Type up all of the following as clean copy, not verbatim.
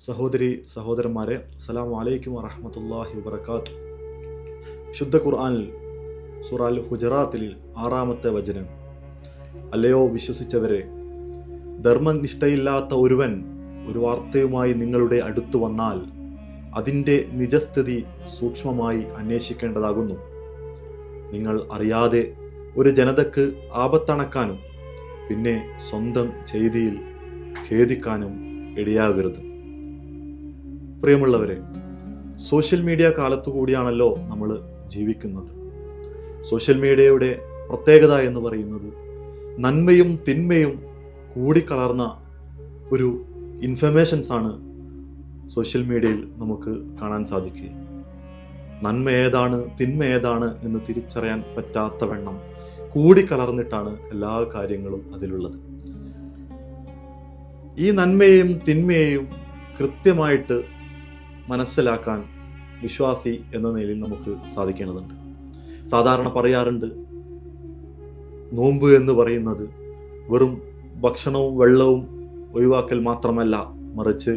സഹോദരി സഹോദരന്മാരെ, അസ്സലാമു അലൈക്കും വറഹ്മത്തുള്ളാഹി വബറകാതുഹു. ശുദ്ധ ഖുർആനിൽ സൂറ അൽ ഹുജറാത്തിൽ 6-ാമത്തെ വചനം, അല്ലയോ വിശ്വസിച്ചവരെ, ധർമ്മനിഷ്ഠയില്ലാത്ത ഒരുവൻ ഒരു വാർത്തയുമായി നിങ്ങളുടെ അടുത്തു വന്നാൽ അതിൻ്റെ നിജസ്ഥിതി സൂക്ഷ്മമായി അന്വേഷിക്കേണ്ടതാകുന്നു. നിങ്ങൾ അറിയാതെ ഒരു ജനതക്ക് ആപത്തണക്കാനും പിന്നെ സ്വന്തം ചെയ്തിയിൽ ഖേദിക്കാനും ഇടയാകരുത്. പ്രിയമുള്ളവരെ, സോഷ്യൽ മീഡിയ കാലത്തു കൂടിയാണല്ലോ നമ്മൾ ജീവിക്കുന്നത്. സോഷ്യൽ മീഡിയയുടെ പ്രത്യേകത എന്ന് പറയുന്നത് നന്മയും തിന്മയും കൂടിക്കലർന്ന ഒരു ഇൻഫർമേഷൻസ് ആണ് സോഷ്യൽ മീഡിയയിൽ നമുക്ക് കാണാൻ സാധിക്കുക. നന്മ ഏതാണ് തിന്മ ഏതാണ് എന്ന് തിരിച്ചറിയാൻ പറ്റാത്തവണ്ണം കൂടിക്കലർന്നിട്ടാണ് എല്ലാ കാര്യങ്ങളും അതിലുള്ളത്. ഈ നന്മയെയും തിന്മയെയും കൃത്യമായിട്ട് മനസ്സിലാക്കാൻ വിശ്വാസി എന്ന നിലയിൽ നമുക്ക് സാധിക്കേണ്ടതുണ്ട്. സാധാരണ പറയാറുണ്ട്, നോമ്പ് എന്ന് പറയുന്നത് വെറും ഭക്ഷണവും വെള്ളവും ഒഴിവാക്കൽ മാത്രമല്ല, മറിച്ച്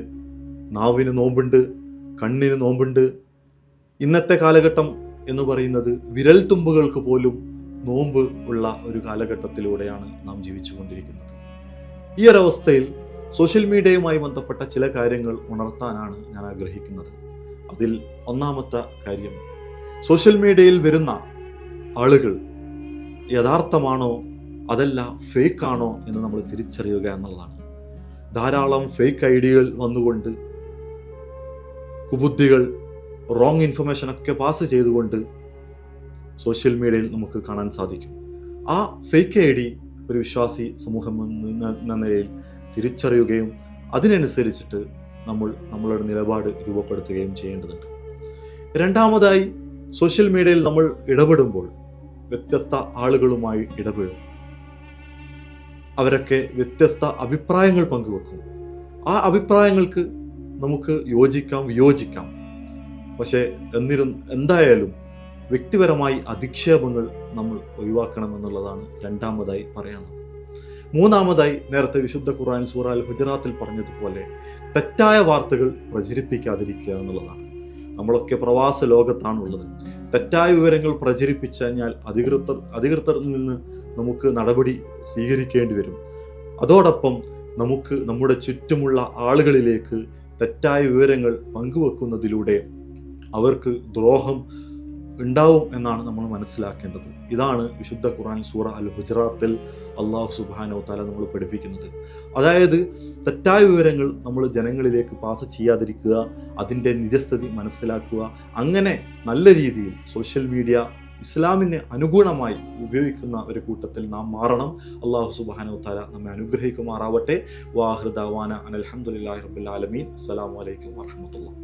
നാവിന് നോമ്പുണ്ട്, കണ്ണിന് നോമ്പുണ്ട്. ഇന്നത്തെ കാലഘട്ടം എന്ന് പറയുന്നത് വിരൽ തുമ്പുകൾക്ക് പോലും നോമ്പ് ഉള്ള ഒരു കാലഘട്ടത്തിലൂടെയാണ് നാം ജീവിച്ചു കൊണ്ടിരിക്കുന്നത്. ഈ ഒരവസ്ഥയിൽ സോഷ്യൽ മീഡിയയുമായി ബന്ധപ്പെട്ട ചില കാര്യങ്ങൾ ഉണർത്താനാണ് ഞാൻ ആഗ്രഹിക്കുന്നത്. അതിൽ ഒന്നാമത്തെ കാര്യം, സോഷ്യൽ മീഡിയയിൽ വരുന്ന ആളുകൾ യഥാർത്ഥമാണോ അതല്ല ഫേക്ക് ആണോ എന്ന് നമ്മൾ തിരിച്ചറിയുക എന്നുള്ളതാണ്. ധാരാളം ഫേക്ക് ഐഡിയകൾ വന്നുകൊണ്ട് കുബുദ്ധികൾ റോങ് ഇൻഫർമേഷൻ ഒക്കെ പാസ് ചെയ്തുകൊണ്ട് സോഷ്യൽ മീഡിയയിൽ നമുക്ക് കാണാൻ സാധിക്കും. ആ ഫേക്ക് ഐ ഡി ഒരു വിശ്വാസി സമൂഹം എന്ന നിലയിൽ തിരിച്ചറിയുകയും അതിനനുസരിച്ചിട്ട് നമ്മളുടെ നിലപാട് രൂപപ്പെടുത്തുകയും ചെയ്യേണ്ടതുണ്ട്. രണ്ടാമതായി, സോഷ്യൽ മീഡിയയിൽ നമ്മൾ ഇടപെടുമ്പോൾ വ്യത്യസ്ത ആളുകളുമായി ഇടപെടും. അവരൊക്കെ വ്യത്യസ്ത അഭിപ്രായങ്ങൾ പങ്കുവെക്കും. ആ അഭിപ്രായങ്ങൾക്ക് നമുക്ക് യോജിക്കാം, വിയോജിക്കാം. പക്ഷേ എന്തായാലും വ്യക്തിപരമായി അധിക്ഷേപങ്ങൾ നമ്മൾ ഒഴിവാക്കണം എന്നുള്ളതാണ് രണ്ടാമതായി പറയാനുള്ളത്. മൂന്നാമതായി, നേരത്തെ വിശുദ്ധ ഖുർആൻ സൂറ അൽ ഹുജറാത്തിൽ പറഞ്ഞതുപോലെ തെറ്റായ വാർത്തകൾ പ്രചരിപ്പിക്കാതിരിക്കുക എന്നുള്ളതാണ്. നമ്മളൊക്കെ പ്രവാസ ലോകത്താണുള്ളത്. തെറ്റായ വിവരങ്ങൾ പ്രചരിപ്പിച്ചു കഴിഞ്ഞാൽ അധികൃതരിൽ നിന്ന് നമുക്ക് നടപടി സ്വീകരിക്കേണ്ടി വരും. അതോടൊപ്പം നമുക്ക് നമ്മുടെ ചുറ്റുമുള്ള ആളുകളിലേക്ക് തെറ്റായ വിവരങ്ങൾ പങ്കുവെക്കുന്നതിലൂടെ അവർക്ക് ദ്രോഹം ഉണ്ടാവും എന്നാണ് നമ്മൾ മനസ്സിലാക്കേണ്ടത്. ഇതാണ് വിശുദ്ധ ഖുർആൻ സൂറ അൽ ഹുജറാത്തിൽ അല്ലാഹു സുബ്ഹാനഹു വ തആല നമ്മൾ പഠിപ്പിക്കുന്നത്. അതായത് തെറ്റായ വിവരങ്ങൾ നമ്മൾ ജനങ്ങളിലേക്ക് പാസ് ചെയ്യാതിരിക്കുക, അതിൻ്റെ നിജസ്ഥിതി മനസ്സിലാക്കുക. അങ്ങനെ നല്ല രീതിയിൽ സോഷ്യൽ മീഡിയ ഇസ്ലാമിന് അനുഗുണമായി ഉപയോഗിക്കുന്ന ഒരു കൂട്ടത്തിൽ നാം മാറണം. അല്ലാഹു സുബ്ഹാനഹു വ തആല നമ്മെ അനുഗ്രഹിക്കുമാറാവട്ടെ. വാഹിറു ദഅവാന അനിൽ ഹംദുലില്ലാഹി റബ്ബിൽ ആലമീൻ. അസ്സലാമു അലൈക്കും വറഹ്മത്തുള്ളാഹി.